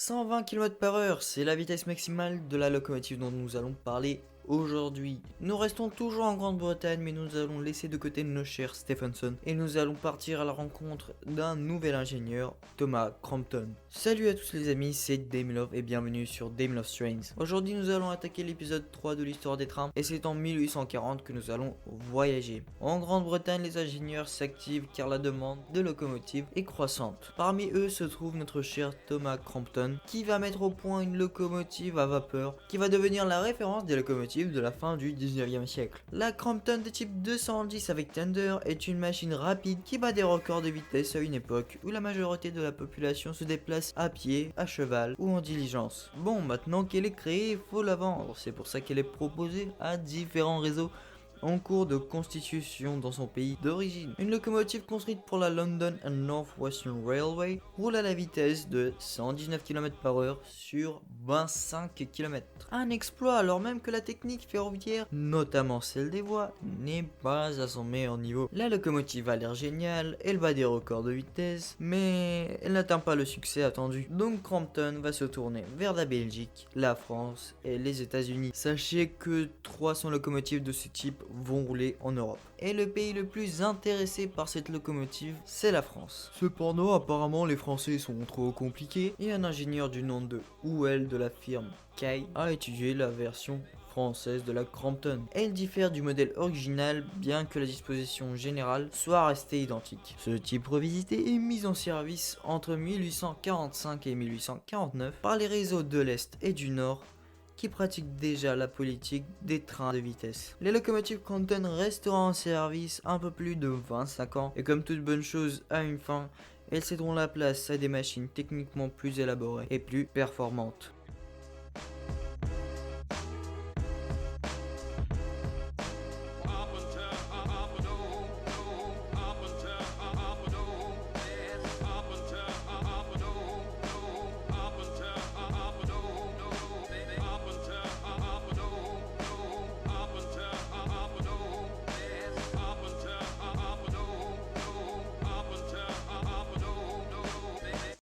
120 km/h, c'est la vitesse maximale de la locomotive dont nous allons parler aujourd'hui. Nous restons toujours en Grande-Bretagne, mais nous allons laisser de côté nos chers Stephenson et nous allons partir à la rencontre d'un nouvel ingénieur, Thomas Crompton. Salut à tous les amis, c'est Damelove et bienvenue sur Damelove Trains. Aujourd'hui nous allons attaquer l'épisode 3 de l'histoire des trains et c'est en 1840 que nous allons voyager. En Grande-Bretagne, les ingénieurs s'activent car la demande de locomotives est croissante. Parmi eux se trouve notre cher Thomas Crompton qui va mettre au point une locomotive à vapeur qui va devenir la référence des locomotives de la fin du 19e siècle. La Crompton de type 210 avec tender est une machine rapide qui bat des records de vitesse à une époque où la majorité de la population se déplace à pied, à cheval ou en diligence. Bon, maintenant qu'elle est créée, il faut la vendre. C'est pour ça qu'elle est proposée à différents réseaux en cours de constitution dans son pays d'origine. Une locomotive construite pour la London and North Western Railway roule à la vitesse de 119 km/h sur 25 km. Un exploit alors même que la technique ferroviaire, notamment celle des voies, n'est pas à son meilleur niveau. La locomotive a l'air géniale, elle bat des records de vitesse, mais elle n'atteint pas le succès attendu. Donc Crompton va se tourner vers la Belgique, la France et les États-Unis. Sachez que 300 locomotives de ce type vont rouler en Europe. Et le pays le plus intéressé par cette locomotive, c'est la France. Cependant, apparemment, les Français sont trop compliqués et un ingénieur du nom de Houel de la firme Kay a étudié la version française de la Crompton. Elle diffère du modèle original bien que la disposition générale soit restée identique. Ce type revisité est mis en service entre 1845 et 1849 par les réseaux de l'Est et du Nord qui pratiquent déjà la politique des trains de vitesse. Les locomotives Crompton resteront en service un peu plus de 25 ans et comme toute bonne chose a une fin, elles céderont la place à des machines techniquement plus élaborées et plus performantes.